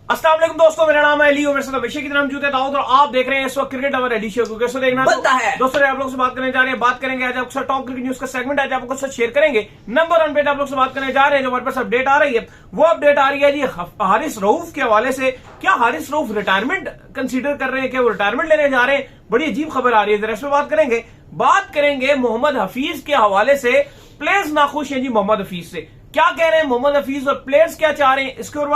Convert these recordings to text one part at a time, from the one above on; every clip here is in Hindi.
अस्सलाम वालेकुम दोस्तों, मेरा नाम है अली और मेरे साथ अभिषेक की नाम जूते दाऊद और आप देख रहे हैं इस वक्त क्रिकेट अवर रेडी शो को। कैसे देखना बनता है दोस्तों, आप लोग से बात करने जा रहे हैं। बात करेंगे आज आपके साथ टॉप क्रिकेट न्यूज का सेगमेंट आज आपको साथ शेयर करेंगे। नंबर 1 पे आप लोग से बात करने जा रहे हैं, जो हमारे पास अपडेट आ रही है वो अपडेट आ रही है जी हारिस रऊफ के हवाले से। क्या हारिस रऊफ रिटायरमेंट कंसीडर कर रहे हैं, क्या वो रिटायरमेंट लेने जा रहे हैं? बड़ी अजीब खबर आ रही है, जरा इस पर बात करेंगे मोहम्मद हफीज के हवाले से। प्लेयर्स नाखुश हैं जी मोहम्मद हफीज से, क्या कह रहे हैं मोहम्मद हफीज और प्लेयर्स क्या चाह रहे हैं, इसके ऊपर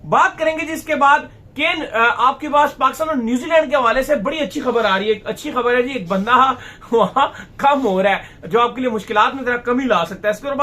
बात करेंगे जिसके बाद केन आपके पास पाकिस्तान और न्यूजीलैंड के हवाले से बड़ी अच्छी खबर आ रही है। अच्छी खबर है जी, एक बंदा वहां कम हो रहा है जो आपके लिए मुश्किलात में जरा कमी ला सकता है। इसके ऊपर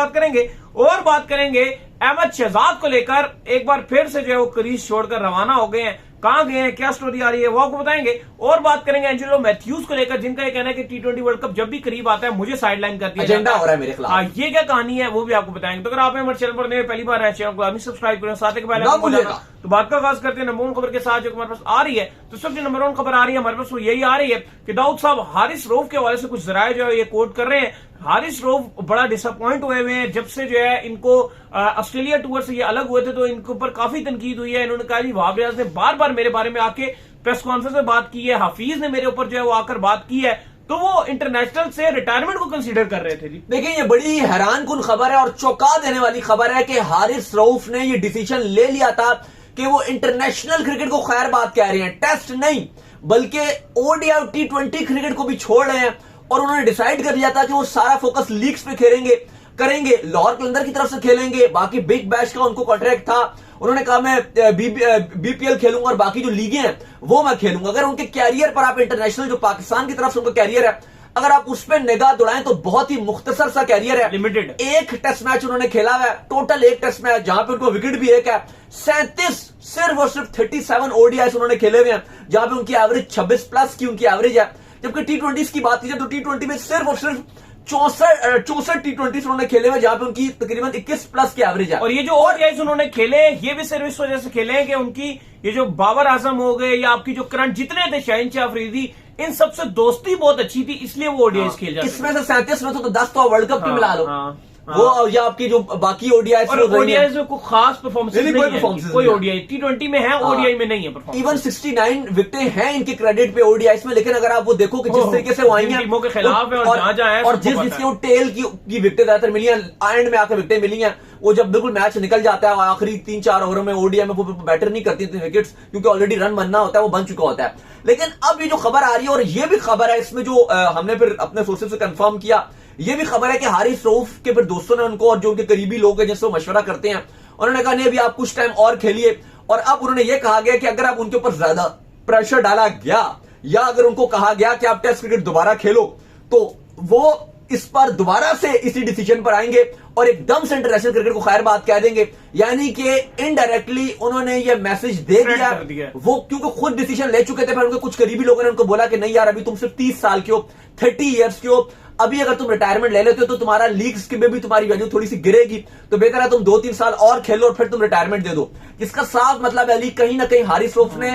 बात करेंगे अहमद शहजाद को लेकर। एक बार फिर से जो है वो क्रीज छोड़कर रवाना हो गए हैं। कहां गए हैं, क्या स्टोरी आ रही है वो आपको बताएंगे। और बात करेंगे एंजेलो मैथ्यूज को लेकर, जिनका ये कहना है कि T20 वर्ल्ड कप जब भी करीब आता है मुझे साइडलाइन कर दिया एजेंडा हो रहा है मेरे खिलाफ। हाँ, ये क्या कहानी है वो भी आपको बताएंगे। तो अगर आप हमारे चैनल पर नए पहली बार है, चैनल को सब्सक्राइब करें, साथ ही पहले तो बात का आगाज करते हैं नंबर 1 खबर के साथ जो हमारे पास आ रही है। तो सबसे नंबर 1 खबर आ रही है हमारे पास वो यही आ रही है कि दाऊद साहब हारिस रऊफ के हवाले से कुछ जराए जो है ये कोट कर रहे हैं। हारिस रऊफ बड़ा डिसअपॉइंट हुए हैं जब से जो है इनको ऑस्ट्रेलिया टूर से ये अलग हुए थे, तो इनके ऊपर काफी तनकीद हुई है। इन्होंने कहा जी वहाब रियाज ने बार बार मेरे बारे में आके प्रेस कॉन्फ्रेंस में बात की है, हफीज ने मेरे ऊपर जो है वो आकर बात की है, तो वो इंटरनेशनल से रिटायरमेंट को कंसीडर कर रहे थे जी। देखिए ये बड़ी हैरान कुन खबर है और चौंका देने वाली खबर है कि हारिस रऊफ ने ये डिसीजन ले लिया था कि वो इंटरनेशनल क्रिकेट को खैर बात कह रहे हैं, टेस्ट नहीं बल्कि ओडीआई और T20 क्रिकेट को भी छोड़ रहे हैं। और उन्होंने डिसाइड कर लिया था कि वो सारा फोकस लीग्स पे करेंगे, लाहौर कलंदर की तरफ से खेलेंगे, बाकी बिग बैश का उनको कॉन्ट्रैक्ट था। उन्होंने कहा मैं बीपीएल खेलूंगा और बाकी जो लीगें हैं वो मैं खेलूंगा। अगर उनके कैरियर पर आप इंटरनेशनल जो पाकिस्तान की तरफ से उनका कैरियर है अगर आप उस पर निगाह दौड़ाएं तो बहुत ही मुख्तसर सा कैरियर है, लिमिटेड। एक टेस्ट मैच उन्होंने खेला हुआ है, टोटल एक टेस्ट मैच जहां पे उनको विकेट भी एक है। 37 सिर्फ और सिर्फ 37 ओडीआईस उन्होंने खेले हुए हैं जहां पे उनकी एवरेज 26 प्लस की उनकी एवरेज है। जबकि T20 की बात की जाए तो T20 में सिर्फ और सिर्फ 64 T20 उन्होंने खेले हुए जहां पे उनकी तकरीबन 21 प्लस की एवरेज है। और ये जो ओडीआईस उन्होंने खेले ये भी सिर्फ इस वजह से खेले हैं कि उनकी ये जो बाबर आजम हो गए या आपकी जो करंट जितने थे शाहिन अफरीदी, इन सबसे दोस्ती बहुत अच्छी थी, इसलिए वो ओडीआईस खेल जाते। इसमें से 37 में तो 10 तो वर्ल्ड कप की मिला लो। हाँ। वो या आपकी जो बाकी ओडीआई ओडीआई में कोई खास परफॉर्मेंस नहीं, कोई ओडीआई T20 में है, ओडीआई में नहीं है परफॉर्मेंस। इवन 69 विकेटें हैं इनके क्रेडिट पे ओडीआई में, लेकिन अगर आप वो देखो कि जिस तरीके से वो आई हैं टीमों के खिलाफ है और जिस जिसके वो टेल की विकेटें ज्यादातर मिली हैं, एंड में आकर विकेटें मिली हैं, वो जब बिल्कुल मैच निकल जाता है आखिरी 3-4 ओवर में ओडीआई में वो बैटर नहीं करती थी विकेट्स, क्योंकि ऑलरेडी रन बनना होता है, वो बन चुका होता है। लेकिन अब ये जो खबर आ रही है और ये भी खबर है इसमें जो हमने फिर अपने सोर्सेज से कंफर्म किया, ये भी खबर है कि हारिस रऊफ के फिर दोस्तों ने उनको और जो उनके करीबी लोग हैं जिनसे वो मशवरा करते हैं, उन्होंने कहा नहीं अभी आप कुछ टाइम और खेलिए। और अब उन्होंने ये कहा गया कि अगर आप उनके ऊपर ज्यादा प्रेशर डाला गया या अगर उनको कहा गया कि आप टेस्ट क्रिकेट दोबारा खेलो तो वो इस पर दोबारा से इसी डिसीजन पर आएंगे और एकदम से इंटरनेशनल क्रिकेट को खैर बात कह देंगे। यानी कि इनडायरेक्टली उन्होंने ये मैसेज दे दिया वो, क्योंकि खुद डिसीजन ले चुके थे। फिर उनके कुछ करीबी लोगों ने उनको बोला कि नहीं यार अभी तुम सिर्फ 30 साल के हो, 30 ईयर्स के हो, अभी अगर तुम रिटायरमेंट ले लेते हो तो तुम्हारा लीग्स में भी तुम्हारी वैल्यू थोड़ी सी गिरेगी, तो बेहतर है तुम 2-3 साल और खेलो और फिर तुम रिटायरमेंट दे दो। इसका साफ मतलब है अली कहीं ना कहीं हारिस रऊफ ने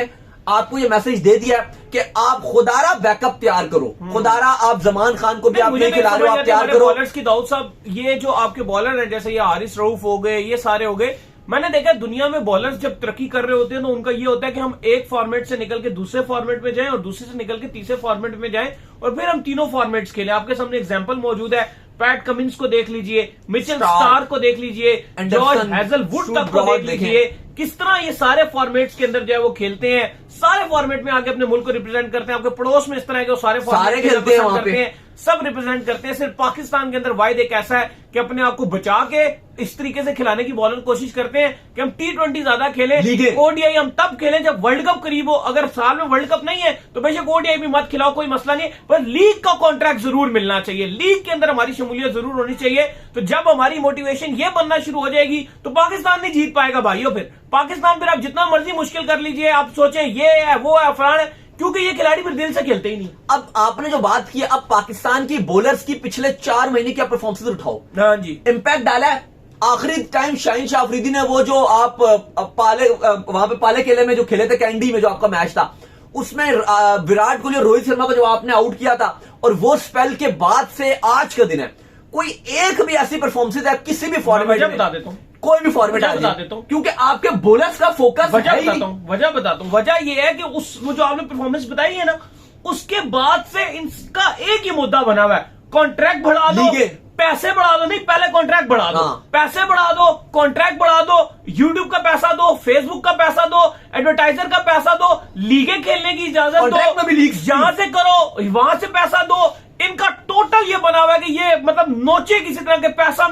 आपको ये मैसेज दे दिया कि आप खुदारा बैकअप तैयार करो, खुदारा आप जमान खान को भी आप नहीं खिला रहे हो, आप तैयार करो। बॉलर्स की दाऊद साहब, ये जो आपके बॉलर हैं जैसे ये हारिस रऊफ हो गए, ये सारे हो गए, मैंने देखा दुनिया में बॉलर्स जब तरक्की कर रहे होते हैं तो उनका ये होता है कि हम एक फॉर्मेट से निकल के दूसरे फॉर्मेट में जाएं और दूसरे से निकल के तीसरे फॉर्मेट में जाएं और फिर हम तीनों फॉर्मेट्स खेलें। आपके सामने एग्जांपल मौजूद है, पैट कमिंस को देख लीजिए, मिचेल स्टार्क को देख लीजिए, जॉर्ज हैजलवुड तक को देख लीजिए, किस तरह ये सारे फॉर्मेट्स के अंदर जो है वो खेलते हैं, सारे फॉर्मेट में आगे अपने मुल्क को रिप्रेजेंट करते हैं। आपके पड़ोस में इस तरह के सारे फॉर्मेट खेलते हैं, वहां पे सब रिप्रेजेंट करते हैं। सिर्फ पाकिस्तान के अंदर वाहिद एक ऐसा है कि अपने आप को बचा के इस तरीके से खिलाने की बॉलर कोशिश करते हैं कि हम T20 ज्यादा खेलें, ओडीआई हम तब खेलें जब वर्ल्ड कप करीब हो। अगर साल में वर्ल्ड कप नहीं है तो बेशक ओडीआई भी मत खिलाओ, कोई मसला नहीं, पर लीग का कॉन्ट्रैक्ट जरूर मिलना चाहिए, लीग के अंदर हमारी शमूलियत जरूर होनी चाहिए। तो जब हमारी मोटिवेशन ये बनना शुरू हो जाएगी तो पाकिस्तान नहीं जीत पाएगा भाइयों। फिर पाकिस्तान फिर आप जितना मर्जी मुश्किल कर लीजिए, आप सोचें ये है वो है फलाना है, क्योंकि ये खिलाड़ी फिर दिल से खेलते ही नहीं। अब आपने जो बात की, अब पाकिस्तान की बॉलर्स की पिछले 4 महीने की आप परफॉर्मेंस उठाओ। हाँ जी, इंपैक्ट डाला है। आखिरी टाइम शाहिन अफरीदी ने वो जो आप पाले वहां पे पाले केले में जो खेले थे कैंडी में जो आपका मैच था उसमें विराट कोहली और रोहित शर्मा को जो आपने आउट किया था, और वो स्पेल के बाद से आज का दिन है कोई एक भी ऐसी परफॉर्मेंस है किसी भी फॉर्मेट में, बता देता हूं, कोई भी फॉर्मेट वजह आ बता जाए, देता हूं। क्योंकि आपके बॉलर्स का फोकस वजह है ही बताता नहीं। हूं, वजह बताता हूं। वजह ये है कि उस वो जो आपने परफॉर्मेंस बताई है ना, उसके बाद से इनका एक ही मुद्दा बना हुआ है, कॉन्ट्रैक्ट बढ़ा दो, लीगे। पैसे बढ़ा दो, नहीं पहले कॉन्ट्रैक्ट बढ़ा दो, हाँ। पैसे बढ़ा दो, कॉन्ट्रैक्ट बढ़ा दो, यूट्यूब का पैसा दो, फेसबुक का पैसा दो, एडवर्टाइजर का पैसा दो, लीगे खेलने की इजाजत कॉन्ट्रैक्ट दो, में भी लीग्स यहां से करो, वहां से पैसा दो। इनका टोटल ये बना हुआ है कि ये मतलब नोचे किसी तरह के पैसा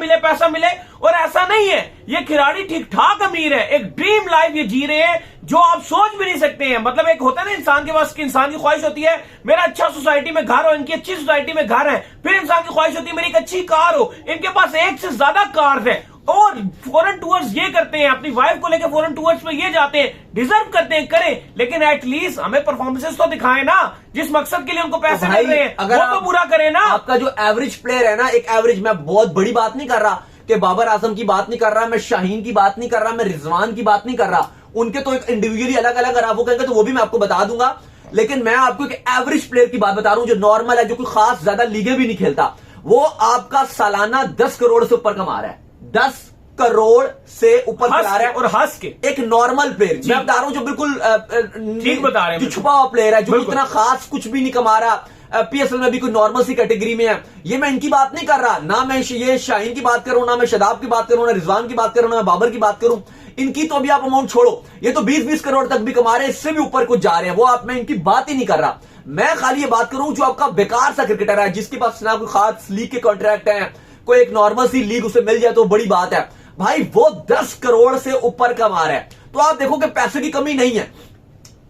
मिले, और ऐसा नहीं है। ये खिलाड़ी ठीक ठाक अमीर है, एक ड्रीम लाइफ ये जी रहे हैं जो आप सोच भी नहीं सकते हैं। मतलब एक होता है ना इंसान के पास, इंसान की ख्वाहिश होती है मेरा अच्छा सोसाइटी में घर हो, इनकी अच्छी सोसाइटी में घर है, फिर इंसान की ख्वाहिश होती है मेरी एक अच्छी कार हो, इनके पास एक से ज्यादा कार्स है, और फॉरेन टूर्स ये करते हैं, अपनी वाइफ को लेकर फॉरेन टूर्स में ये जाते हैं, डिजर्व करते हैं, करें, लेकिन एटलीस्ट हमें परफॉर्मेंसेस तो दिखाएं ना, जिस मकसद के लिए उनको पैसे मिल रहे हैं वो तो पूरा करें ना। आपका जो एवरेज प्लेयर है ना, एक एवरेज, मैं बहुत बड़ी बात नहीं कर रहा कि बाबर आजम की बात नहीं कर रहा, मैं शाहीन की बात नहीं कर रहा, मैं रिजवान की बात नहीं कर रहा, उनके तो एक इंडिविजुअली अलग अलग अगर आप वो कहेंगे तो वो भी मैं आपको बता दूंगा, लेकिन मैं आपको एक एवरेज प्लेयर की बात बता रहा हूं जो नॉर्मल है, जो कोई खास ज्यादा लीगे भी नहीं खेलता, वो आपका सालाना 10 करोड़ से ऊपर कमा रहा है, 10 करोड़ से ऊपर कमा रहा है, और हंस के एक नॉर्मल प्लेयर मैं बता रहा हूं जो बिल्कुल ठीक बता रहे हैं, जो छुपा हुआ प्लेयर है, जो इतना खास कुछ भी नहीं कमा रहा, पीएसएल में भी कोई नॉर्मल सी कैटेगरी में है। ये मैं इनकी बात नहीं कर रहा, ना मैं ये शाहीन की बात करूं, ना मैं शदाब की बात करूं, ना रिजवान की बात करूं, ना मैं बाबर की बात करूं, इनकी तो अभी आप अमाउंट छोड़ो, ये तो 20-20 करोड़ तक भी कमा रहे हैं, इससे भी ऊपर कुछ जा रहे हैं, वो आप, मैं इनकी बात ही नहीं कर रहा। मैं खाली ये बात करूं जो आपका बेकार सा क्रिकेटर है, जिसके पास ना कोई खास लीग के कॉन्ट्रैक्ट है, कोई एक नॉर्मल सी लीग उसे मिल जाए तो बड़ी बात है भाई, वो 10 करोड़ से ऊपर कमा रहा है, तो आप देखो कि पैसे की कमी नहीं है।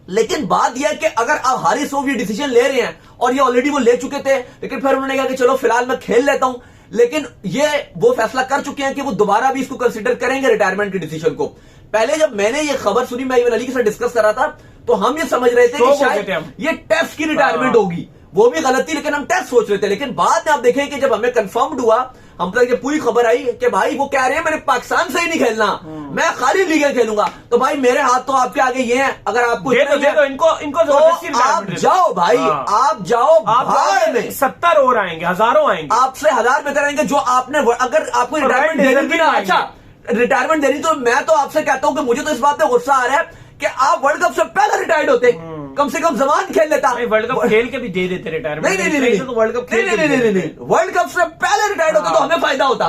लेकिन बात यह है कि अगर आप हारिस रऊफ ये डिसीजन ले रहे हैं, और ये ऑलरेडी वो ले चुके थे, लेकिन फिर उन्होंने कहा कि चलो फिलहाल मैं खेल लेता हूं, लेकिन ये वो फैसला कर चुके हैं कि वो दोबारा भी इसको कंसीडर करेंगे रिटायरमेंट के डिसीजन को। पहले जब मैंने ये खबर सुनी, मैं इवन अली के साथ डिस्कस कर रहा था, तो हम ये समझ रहे थे कि शायद ये टेस्ट की रिटायरमेंट होगी, वो भी गलत थी, लेकिन हम टेस्ट सोच रहे थे। लेकिन बाद में आप देखें कि जब हमें कंफर्म्ड हुआ, हम तक ये पूरी खबर आई कि भाई वो कह रहे हैं मैंने पाकिस्तान से ही नहीं खेलना, मैं खाली लीगें खेलूंगा, तो भाई मेरे हाथ तो आपके आगे ये हैं, अगर आपको इनको तो आप जाओ भाई, आप जाओ, आप में 70 और आएंगे, हजारों आएंगे, आपसे 1000 बेहतर आएंगे। जो आपने, अगर आपको रिटायरमेंट देनी थी ना, अच्छा रिटायरमेंट देनी, तो मैं तो आपसे कहता हूं कि मुझे तो इस बात पे गुस्सा आ रहा है कि आप वर्ल्ड कप से पहले रिटायर्ड होते, कम से कम जमान खेल लेता, वर्ल्ड कप खेल के भी दे देते रिटायरमेंट। नहीं, वर्ल्ड कप नहीं, वर्ल्ड कप से पहले रिटायर्ड होते तो हमें फायदा होता,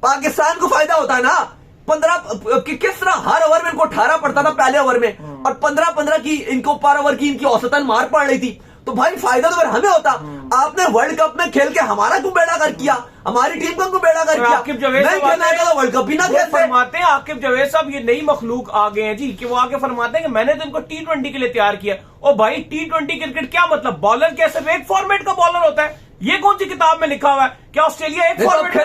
पाकिस्तान को फायदा होता है ना। 15 किस तरह हर ओवर में इनको 18 पड़ता था पहले ओवर में, और 15-15 की इनको पर ओवर की इनकी औसतन मार पड़ रही थी, तो भाई फायदा तो फिर हमें होता। आपने वर्ल्ड कप में खेल के हमारा क्यों बेड़ा कर किया, हमारी टीम को क्यों बेड़ा कर किया, नहीं खेलना है तो वर्ल्ड कप ही ना खेलते। फरमाते हैं आकिब जावेद साहब, ये नई मखलूक आ गए हैं जी, कि वो आके फरमाते हैं कि मैंने तो इनको T20 के लिए तैयार किया। ओ भाई T20 क्रिकेट क्या मतलब, बॉलर क्या सिर्फ एक फॉर्मेट का बॉलर होता है? ये कौन सी किताब में लिखा हुआ है? क्या ऑस्ट्रेलिया एक फॉर्मेट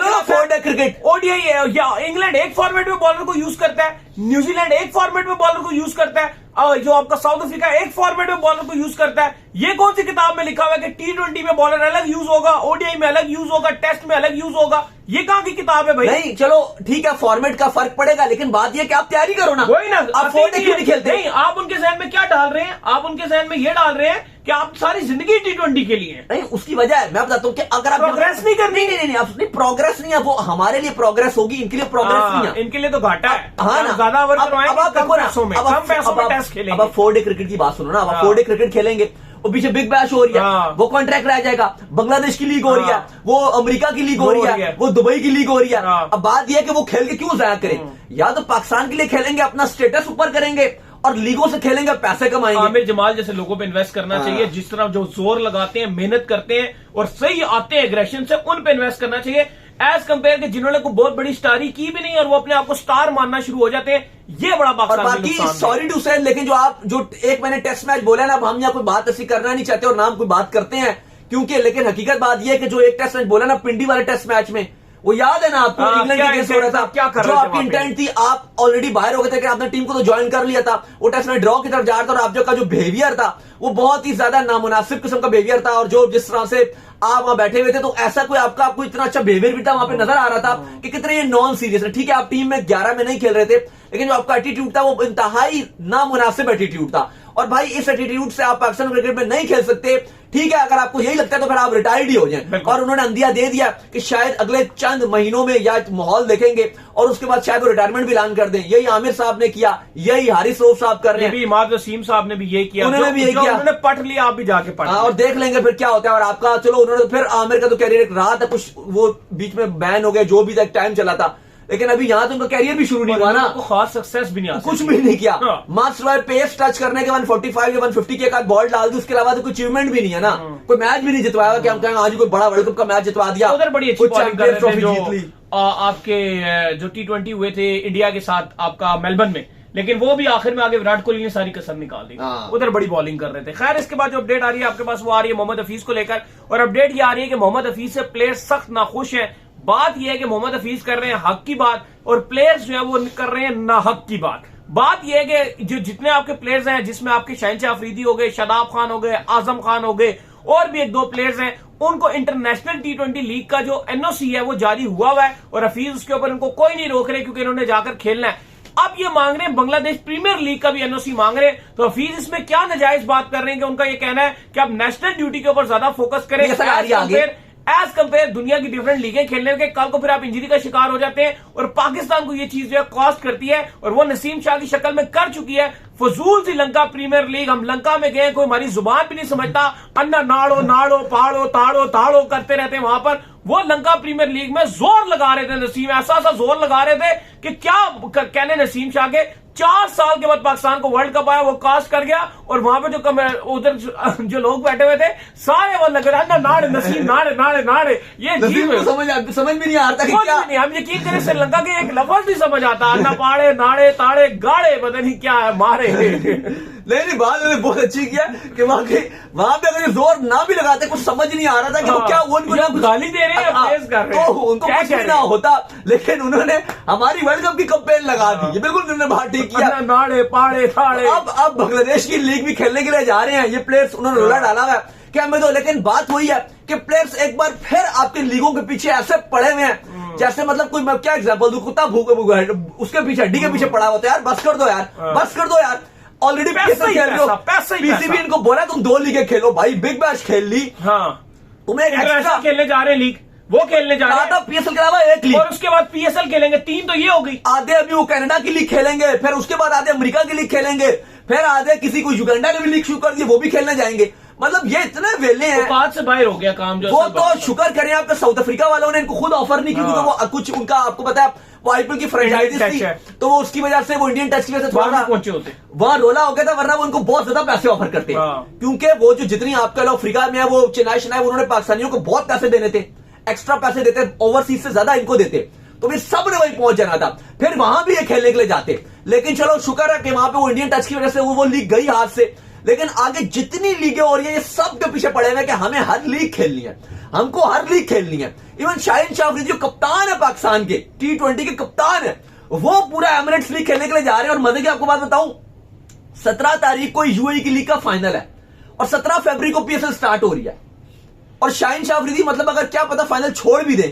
में क्रिकेट, ओडीआई या इंग्लैंड एक फॉर्मेट में बॉलर को यूज करता है, न्यूजीलैंड एक फॉर्मेट में बॉलर को यूज करता है, जो आपका साउथ अफ्रीका एक फॉर्मेट में बॉलर को यूज करता है? ये कौन सी किताब में लिखा हुआ है कि T20 में बॉलर अलग यूज होगा, ओडीआई में अलग यूज होगा, टेस्ट में अलग यूज होगा? ये कहां की किताब है भाई? नहीं चलो ठीक है, फॉर्मेट का फर्क पड़ेगा, लेकिन बात यह कि आप तैयारी करो ना, वही ना, आप फोर्डे क्यों नहीं खेलते? नहीं, आप उनके जहन में क्या डाल रहे हैं? आप उनके जहन में ये डाल रहे हैं कि आप सारी जिंदगी T20 के लिए। नहीं, उसकी वजह है, मैं बताता हूँ कि अगर आप प्रोग्रेस नहीं करनी, नहीं प्रोग्रेस नहीं है, वो हमारे लिए प्रोग्रेस होगी, इनके लिए प्रोग्रेस नहीं है, इनके लिए तो घाटा है। हाँ ना, ज्यादा ओवर करवाएंगे, कम पैसों में टेस्ट खेलेंगे। अब आप 4 डे क्रिकेट की बात सुनो ना, अब 4 डे क्रिकेट खेलेंगे, और पीछे बिग बैश हो रही है, वो कॉन्ट्रैक्ट रह जाएगा, बांग्लादेश की लीग हो रही है, वो अमेरिका की लीग हो रही है, वो दुबई की लीग हो रही है। अब बात यह है कि वो खेल के क्यों जाया करें, या तो पाकिस्तान के लिए खेलेंगे, अपना स्टेटस ऊपर करेंगे, और लीगों से खेलेंगे, पैसे कमाएंगे। आमिर जमाल जैसे लोगों पे इन्वेस्ट करना चाहिए, जिस तरह जो जोर लगाते हैं, मेहनत करते हैं और सही आते हैं एग्रेशन से, उन पे इन्वेस्ट करना चाहिए, एज कंपेयर के जिन्होंने कोई बहुत बड़ी स्टारी की भी नहीं और वो अपने आप को स्टार मानना शुरू हो जाते हैं। ये बड़ा और बाकी सॉरी टू से, लेकिन जो एक मैंने टेस्ट मैच बोला ना, अब हम यहाँ कोई बात ऐसी करना नहीं चाहते और नाम कोई बात करते हैं क्योंकि, लेकिन हकीकत बात यह है कि जो एक टेस्ट मैच बोला ना पिंडी वाले टेस्ट मैच में, वो याद है ना आपको, इंग्लैंड के अगेंस्ट हो रहा था, क्या कर जो आपकी इंटेंट थी, आप ऑलरेडी बाहर हो गए थे कि आपने टीम को तो ज्वाइन कर लिया था, वो टेस्ट में ड्रॉ की तरफ जा रहा था, और आप जो बिहेवियर था वो बहुत ही ज्यादा नामुनासिब किस्म का बिहेवियर था, और जो जिस तरह से आप वहां बैठे हुए थे, तो ऐसा कोई आपको इतना अच्छा बिहेवियर भी था वहां पे नजर आ रहा था कि कितने ये नॉन सीरियस है। ठीक है, आप टीम में 11 में नहीं खेल रहे थे, लेकिन जो आपका एटीट्यूड था वो इंतहाई नामुनासिब एटीट्यूड था, और भाई इस एटीट्यूड से आप पाकिस्तान क्रिकेट में नहीं खेल सकते। ठीक है, अगर आपको यही लगता है तो फिर आप रिटायर्ड ही हो जाएं। और उन्होंने अंदिया दे दिया कि शायद अगले चंद महीनों में या माहौल देखेंगे और उसके बाद शायद वो रिटायरमेंट भी ऐलान कर दें। यही आमिर साहब ने किया, यही हारिस रऊफ साहब कर रहे हैं, इमाद वसीम साहब ने भी यही किया, उन्होंने भी यही किया। उन्होंने पढ़ लिया, आप भी जाके पढ़ और देख लेंगे फिर क्या होता है। और आपका चलो उन्होंने फिर आमिर का तो कैरियर एक रहा था, कुछ वो बीच में बैन हो गया, जो भी तक टाइम चला था, लेकिन अभी यहां तो उनका कैरियर भी शुरू नहीं हुआ ना, खास सक्सेस भी नहीं, कुछ भी नहीं किया। हाँ। मार्क्स पेस टच करने के 145 या 150 के एक बॉल डाल दी, उसके अलावा तो कोई अचीवमेंट भी नहीं है ना, कोई मैच भी नहीं जितवाया कि हम कहेंगे आज कोई बड़ा वर्ल्ड कप का मैच जितवा दिया, उधर बड़ी अच्छी बॉलिंग कर रहे थे जो जीत ली। आपके जो T20 हुए थे इंडिया के साथ आपका मेलबर्न में, लेकिन वो भी आखिर में आगे विराट कोहली ने सारी कसर निकाल दी, उधर बड़ी बॉलिंग कर रहे थे। खैर, इसके बाद जो अपडेट आ रही है आपके पास वो आ रही है मोहम्मद हफीज को लेकर, और अपडेट ये आ रही है कि मोहम्मद हफीज से प्लेयर्स सख्त नाखुश हैं। बात यह है कि मोहम्मद हफीज कर रहे हैं हक की बात और प्लेयर्स जो है वो कर रहे हैं ना हक की बात। बात यह है कि जो जितने आपके प्लेयर्स हैं, जिसमें आपके शहनशाह अफरीदी हो गए, शादाब खान हो गए, आजम खान हो गए, और भी एक दो प्लेयर्स हैं, उनको इंटरनेशनल T20 लीग का जो NOC है वो जारी हुआ है और हफीज उसके ऊपर उनको कोई नहीं रोक रहे क्योंकि इन्होंने जाकर खेलना है। अब ये मांग रहे हैं बांग्लादेश प्रीमियर लीग का भी NOC मांग रहे हैं, तो हफीज इसमें क्या नाजायज बात कर रहे हैं कि उनका ये कहना है कि आप नेशनल ड्यूटी के ऊपर ज्यादा फोकस करें एज कंपेयर दुनिया की डिफरेंट लीगें खेलने के। कल को फिर आप इंजरी का शिकार हो जाते हैं और पाकिस्तान को ये चीज जो है कॉस्ट करती है, और वो नसीम शाह की शक्ल में कर चुकी है। फजूल सी लंका प्रीमियर लीग, हम लंका में गए, कोई हमारी जुबान भी नहीं समझता, अन्ना नाड़ो नाड़ो पाड़ो ताड़ो ताड़ो करते रहते हैं वहां पर। वो लंका प्रीमियर लीग में जोर लगा रहे थे नसीम, ऐसा जोर लगा रहे थे कि क्या कहने नसीम शाह के। 4 साल के बाद पाकिस्तान को वर्ल्ड कप आया, वो कास्ट कर गया, और वहां पे जो उधर जो लोग बैठे हुए थे सारे वो लग रहा है नाड़े नसीम नाड़े नाड़े नाड़े। ये समझ में नहीं आता कि क्या नहीं, हम यकीन करें श्रीलंका के एक लफ्ज नहीं समझ आता, अन्ना पाड़े नाड़े ताड़े गाड़े पता नहीं क्या है मारे। नहीं, बात उन्होंने बहुत अच्छी किया कि वहां पे अगर जोर ना भी लगाते कुछ समझ नहीं आ रहा था कि वो क्या उनको गाली दे रहे हैं, तो उनको कुछ भी ना होता, लेकिन उन्होंने हमारी वर्ल्ड कप की कैंपेन लगा दी। ये बिल्कुल उन्होंने बात ठीक किया। नाड़े पाड़े ताड़े। अब बांग्लादेश की लीग भी खेलने के लिए जा रहे हैं ये प्लेयर्स, उन्होंने रोला डाला है क्या मैं तो। लेकिन बात वही है कि प्लेयर्स एक बार फिर आपके लीगों के पीछे ऐसे पड़े हुए हैं जैसे मतलब कोई, मैं क्या एग्जांपल दूं, कुत्ता भूख उसके पीछे हड्डी के पीछे पड़ा होता है। यार बस कर दो यार, बस कर दो यार, ऑलरेडी पैसा खेल रहे हो, पीसीबी इनको बोला तुम 2 लीगें खेलो भाई, बिग बैश खेल ली। हाँ, तुम्हें एक्स्ट्रा खेलने जा रहे हैं लीग, वो खेलने जा रहे हैं PSL के अलावा एक लीग, और उसके बाद PSL खेलेंगे, 3 तो ये हो गई। आधे अभी वो कनाडा की लीग खेलेंगे, फिर उसके बाद आधे अमेरिका की लीग खेलेंगे, फिर आधे किसी को युगांडा की भी लीग शुरू कर दी, वो भी खेलने जाएंगे। मतलब ये इतने वेले हैं, बात से बाहर हो गया काम। जो वो तो शुक्र करें आपके साउथ अफ्रीका वालों ने इनको खुद ऑफर नहीं की, क्योंकि वो कुछ उनका आपको पता है वो IPL की फ्रेंचाइजीज थी, तो वो उसकी वजह से वो इंडियन टच की वजह से थोड़ा पहुंचे होते, वहां रोला हो गया था, वरना वो उनको बहुत ज्यादा पैसे ऑफर करते हैं। क्योंकि वो जो जितनी आपका लोग अफ्रीका में है, वो चेन्नई उन्होंने पाकिस्तानियों को बहुत पैसे देने थे, एक्स्ट्रा पैसे देते, ओवरसीज से ज्यादा इनको देते, तो फिर सब ने वहीं पहुंच जाना था, फिर वहां भी ये खेलने के लिए जाते। लेकिन चलो शुक्र है कि वहां पे वो इंडियन टच की वजह से वो लीग गई हाथ से। लेकिन आगे जितनी लीगें हो रही है, ये सब के पीछे पड़े हुए कि हमें हर लीग खेलनी है, हमको हर लीग खेलनी है। इवन शाहिन शाह अफरीदी जो कप्तान है पाकिस्तान के, T20 के कप्तान है, वो पूरा एमिरेट्स लीग खेलने के लिए जा रहे हैं। और मजे की आपको बात बताऊं, 17 तारीख को UAE की लीग का फाइनल है और 17 फरवरी को PSL स्टार्ट हो रही है। और शाहिन शाह अफरीदी मतलब अगर क्या पता फाइनल छोड़ भी दे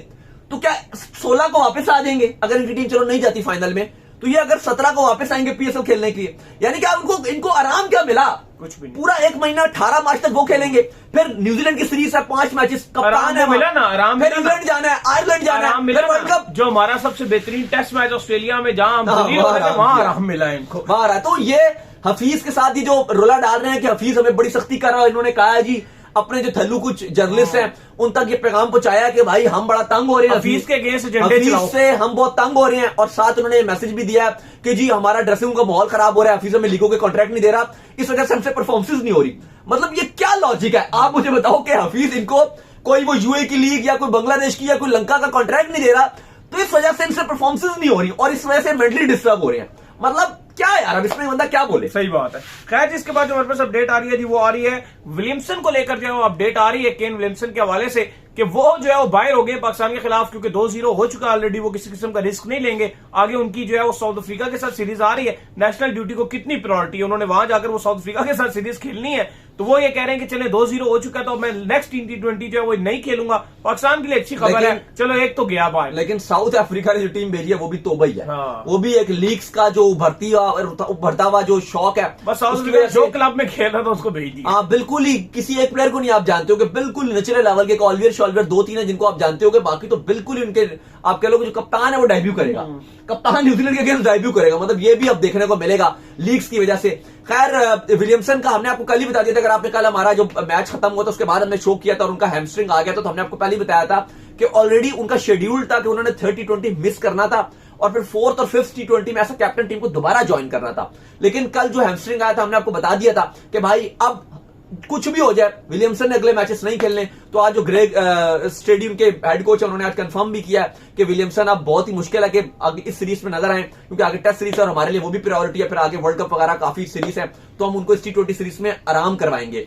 तो क्या 16 को वापस आ जाएंगे, अगर इनकी टीम चलो नहीं जाती फाइनल में, तो ये अगर 17 को वापस आएंगे PSL खेलने के लिए। यानी कि इनको आराम क्या मिला, कुछ भी नहीं। पूरा 1 महीना 18 मार्च तक वो खेलेंगे, फिर न्यूजीलैंड की सीरीज है 5 मैचेस, कप्तान है, मिला ना आराम, फिर इंग्लैंड जाना है, आयरलैंड जाना है, फिर वर्ल्ड कप। जो हमारा सबसे बेहतरीन टेस्ट मैच ऑस्ट्रेलिया में जहां वहां आराम मिला इनको, वहां। तो ये हफीज के साथ ही जो रोला डाल रहे हैं कि हफीज हमें बड़ी सख्ती कर रहा है, इन्होंने कहा है जी अपने जो थल्लू कुछ जर्नलिस्ट हैं उन तक ये पैगाम पहुंचाया कि भाई हम बड़ा तंग हो रहे हैं हफीज के अगेंस्ट हफीज से, हम बहुत तंग हो रहे हैं। और साथ उन्होंने मैसेज भी दिया कि जी हमारा ड्रेसिंग रूम का माहौल खराब हो रहा है, हफीज हमें लीगों के कॉन्ट्रैक्ट नहीं दे रहा, इस वजह से हमसे परफॉर्मेंस नहीं हो रही। मतलब ये क्या लॉजिक है, आप मुझे बताओ कि हफीज इनको कोई वो UAE की लीग या कोई बांग्लादेश की या कोई लंका का कॉन्ट्रैक्ट नहीं दे रहा, तो इस वजह से इनसे परफॉर्मेंस नहीं हो रही और इस वजह से मेंटली डिस्टर्ब हो रहे हैं। मतलब क्या यार, अब इसमें बंदा क्या बोले। सही बात है। खैर, जिसके बाद जो हमारे पास अपडेट आ रही है जी, वो आ रही है विलियमसन को लेकर जो अपडेट आ रही है केन विलियमसन के हवाले से कि वो जो है वो बाहर हो गए पाकिस्तान के खिलाफ, क्योंकि 2-0 हो चुका ऑलरेडी, वो किसी किस्म का रिस्क नहीं लेंगे। आगे उनकी जो है वो साउथ अफ्रीका के साथ सीरीज आ रही है। नेशनल ड्यूटी को कितनी प्रायोरिटी है, उन्होंने वहां जाकर वो साउथ अफ्रीका के साथ सीरीज खेलनी है। तो वो ये कह रहे हैं कि चले 2-0 हो चुका है तो मैं नेक्स्ट T20 जो है वो नहीं खेलूंगा। पाकिस्तान के लिए अच्छी खबर है, चलो एक तो गया बाहर। लेकिन साउथ अफ्रीका ने जो टीम भेजी है वो भी तोबा ही है। हाँ। वो भी एक लीग्स का जो उभरता हुआ जो शौक है, बस साउथ अफ्रीका जो क्लब में खेल रहा था उसको भेज दिया। हाँ, बिल्कुल ही किसी एक प्लेयर को नहीं आप जानते हो कि बिल्कुल नेचुरल लेवल के ऑलिवियर शॉल्वियर 2-3 है जिनको आप जानते हो, बाकी तो बिल्कुल ही उनके आप कह लो जो कप्तान है वो डेब्यू करेगा, कप्तान न्यूजीलैंड के अगेंस्ट डेब्यू करेगा। मतलब ये भी अब देखने को मिलेगा लीग्स की वजह से। खैर, विलियमसन का हमने आपको कल ही बता दिया था, अगर आपने कल हमारा जो मैच खत्म हुआ था उसके बाद हमने शो किया था और उनका हैमस्ट्रिंग आ गया था, तो हमने आपको पहले ही बताया था कि ऑलरेडी उनका शेड्यूल था कि उन्होंने 30-20 मिस करना था और फिर 4th और 5th T20 में ऐसा कैप्टन टीम को दोबारा ज्वाइन करना था। लेकिन कल जो हैमस्ट्रिंग आया था हमने आपको बता दिया था कि भाई अब कुछ भी हो जाए विलियमसन ने अगले मैचेस नहीं खेलने। तो आज जो ग्रेग स्टेडियम के हेड कोच है उन्होंने आज कंफर्म भी किया कि विलियमसन अब बहुत ही मुश्किल है कि आगे इस सीरीज में नजर आए, क्योंकि आगे टेस्ट सीरीज है और हमारे लिए वो भी प्रायोरिटी है, फिर आगे वर्ल्ड कप वगैरह काफी सीरीज है, तो हम उनको इस T20 सीरीज में आराम करवाएंगे।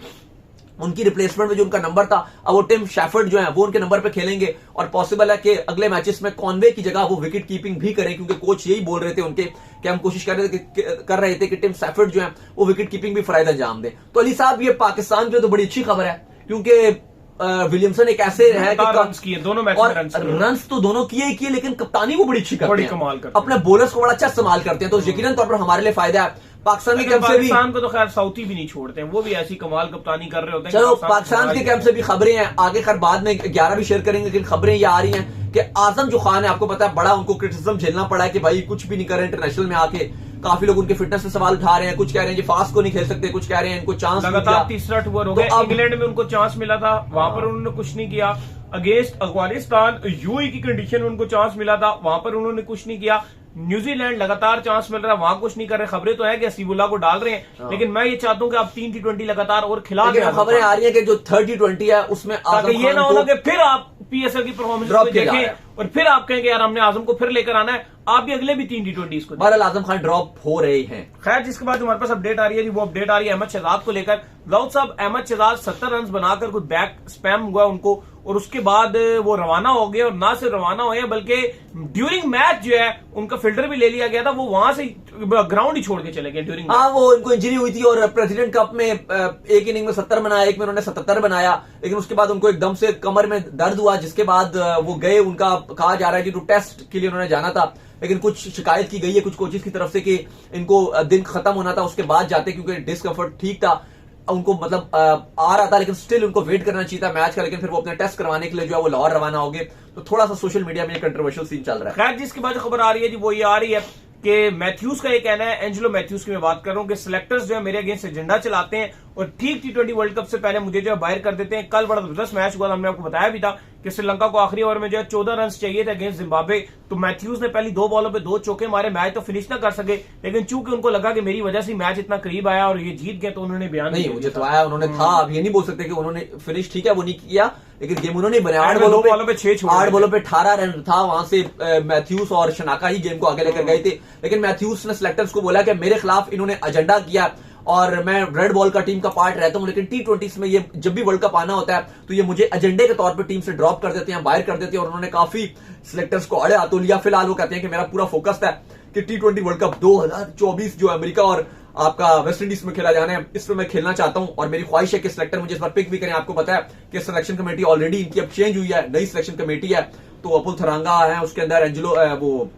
उनकी रिप्लेसमेंट में जो उनका नंबर था अब वो टिम शैफर्ड जो है वो उनके नंबर पे खेलेंगे और पॉसिबल है कि अगले मैचेस में कॉनवे की जगह वो विकेट कीपिंग भी करें, क्योंकि कोच यही बोल रहे थे उनके कि हम कोशिश कर रहे थे कि टिम शैफर्ड जो है वो विकेट कीपिंग भी फरायद अंजाम दे। तो अली साहब ये पाकिस्तान के तो बड़ी अच्छी खबर है, क्योंकि विलियमसन एक ऐसे है कि रन्स किए दोनों मैच में, रन्स तो दोनों किए ही किए, लेकिन कप्तानी वो बड़ी अच्छी करते हैं, कमाल करते हैं, अपने बॉलर्स को बड़ा अच्छा इस्तेमाल करते हैं, तो यकीनन तौर पर हमारे लिए फायदा है। पाकिस्तान के कैंप से भी, पाकिस्तान को तो खैर साउथी भी नहीं छोड़ते हैं, वो भी ऐसी कमाल कप्तानी कर रहे होते हैं। चलो पाकिस्तान के कैंप से भी खबरें हैं, आगे खैर बाद में 11 भी शेयर करेंगे, लेकिन खबरें ये आ रही हैं कि आजम जो खान है, आपको पता है बड़ा उनको क्रिटिसिज्म झेलना पड़ा है कि भाई कुछ भी नहीं कर रहे इंटरनेशनल में आके, काफी लोग उनके फिटनेस से सवाल उठा रहे हैं, कुछ कह रहे हैं ये फास्ट को नहीं खेल सकते, कुछ कह रहे हैं इनको चांस लगातार तीसरा टूर हो गया। इंग्लैंड में उनको चांस मिला था, वहां पर उन्होंने कुछ नहीं किया। अगेंस्ट अफगानिस्तान यूएई की कंडीशन में उनको चांस मिला था, वहां पर उन्होंने कुछ नहीं किया। न्यूजीलैंड लगातार चांस मिल रहा है, वहां कुछ नहीं कर रहे। खबरें तो है कि हसीबुल्लाह को डाल रहे हैं, लेकिन मैं ये चाहता हूं कि आप 3 T20 लगातार और खिला दें। खबरें आ रही है कि जो 30-20 है उसमें ताकि ये ना होना कि फिर आप पीएसएल की परफॉर्मेंस को देखें और फिर आप कहेंगे यार हमने आजम को फिर लेकर आना है। आप भी अगले भी 3 T20 को बहरहाल आजम खान ड्रॉप हो रहे हैं। खैर, जिसके बाद हमारे पास अपडेट आ रही है जी, वो अपडेट आ रही है अहमद शहजाद को लेकर। दाऊद साहब, अहमद शहजाद 70 रन बनाकर कुछ बैक स्पैम हुआ उनको और उसके बाद वो रवाना हो गए, और ना सिर्फ रवाना हुए बल्कि ड्यूरिंग मैच जो है उनका फिल्टर भी ले लिया गया था, वो वहां से ग्राउंड ही छोड़ के चले गए ड्यूरिंग। हाँ, वो उनको इंजरी हुई थी और प्रेसिडेंट कप में एक इनिंग में 70 बनाया, एक में उन्होंने 77 बनाया, लेकिन उसके बाद उनको एकदम से कमर में दर्द हुआ, जिसके बाद वो गए। उनका कहा जा रहा है कि तो टेस्ट के लिए उन्होंने जाना था, लेकिन कुछ शिकायत की गई है कुछ कोचेस की तरफ से कि इनको दिन खत्म होना था उसके बाद जाते, क्योंकि डिस्कम्फर्ट ठीक था उनको, मतलब आ रहा था, लेकिन स्टिल उनको वेट करना चाहिए था मैच का। लेकिन फिर वो अपने टेस्ट करवाने के लिए जो है वो लाहौर रवाना हो गए। तो थोड़ा सा सोशल मीडिया में कंट्रोवर्शियल सीन चल रहा है। खैर, जिसके बाद खबर आ रही है जी, वो ये आ रही है कि मैथ्यूज का ये कहना है, एंजेलो मैथ्यूज की मैं बात कर रहा हूं, कि सिलेक्टर्स जो है मेरे अगेंस्ट एजेंडा चलाते हैं और ठीक T20 वर्ल्ड कप से पहले मुझे जो है बाहर कर देते हैं। कल बड़ा जबरदस्त मैच हुआ, हमने आपको बताया भी था कि श्रीलंका को आखिरी ओवर में जो है 14 रन चाहिए थे अगेंस्ट जिम्बाब्वे, तो मैथ्यूज ने पहली 2 बॉलों पे 2 चौके मारे, मैच तो फिनिश ना कर सके, लेकिन चूंकि उनको लगा कि मेरी वजह से मैच इतना करीब आया और ये जीत गए, तो उन्होंने बयान नहीं, मुझे तो आया उन्होंने था, अब ये नहीं बोल सकते कि उन्होंने फिनिश, ठीक है वो नहीं किया, लेकिन गेम उन्होंने बनाया। 8 बॉलों पे 18 रन था, वहां से मैथ्यूज और शनाका ही गेम को आगे लेकर गए थे, लेकिन मैथ्यूज ने सिलेक्टर्स को बोला कि मेरे खिलाफ इन्होंने एजेंडा किया और मैं रेड बॉल का टीम का पार्ट रहता हूं, लेकिन T20 में ये जब भी वर्ल्ड कप आना होता है तो ये मुझे एजेंडे के तौर पे टीम से ड्रॉप कर देते हैं, बाहर कर देते हैं, और उन्होंने काफी सिलेक्टर्स को अड़े हाथों लिया। फिलहाल वो कहते हैं कि मेरा पूरा फोकस था कि T20 वर्ल्ड कप 2024 जो अमेरिका और आपका वेस्ट इंडीज में खेला जाना है, इसमें मैं खेलना चाहता हूं और मेरी ख्वाहिश है कि सिलेक्टर मुझे इस बार पिक भी करें। आपको पता है कि सिलेक्शन कमेटी ऑलरेडी इनकी अब चेंज हुई है, नई सिलेक्शन कमेटी है, तो अपुल थरांगा है उसके अंदर, एंजेलो वो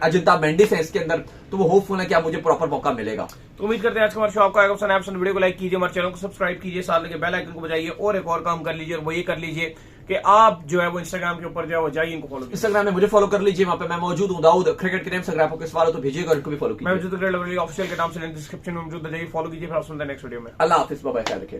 अजिंता मेंडिस है इसके अंदर, तो वो होपफुल है कि आप मुझे प्रॉपर मौका मिलेगा। तो उम्मीद करते हैं आज का हमारा शो आपको आएगा पसंद। आप वीडियो को लाइक कीजिए, हमारे चैनल को सब्सक्राइब कीजिए, साथ लगे बेल आइकन को बजाइए, और एक और काम कर लीजिए, और वो ये कर लीजिए कि आप जो है वो इंस्टाग्राम के ऊपर जाओ, जाइए इनको फॉलो, इंस्टाग्राम में मुझे फॉलो कर लीजिए, वहां पे मैं मौजूद हूं, दाऊद क्रिकेट के नेम से। अगर आपको किस वालों तो भेजिएगा और इनको भी फॉलो कीजिए। मैं मौजूद ऑफिशियल के नाम से डिस्क्रिप्शन में मौजूद है, जाइए फॉलो कीजिए। फिर आप सुनते हैं नेक्स्ट वीडियो में। अल्लाह हाफिज, बाय बाय, ख्याल रखिएगा।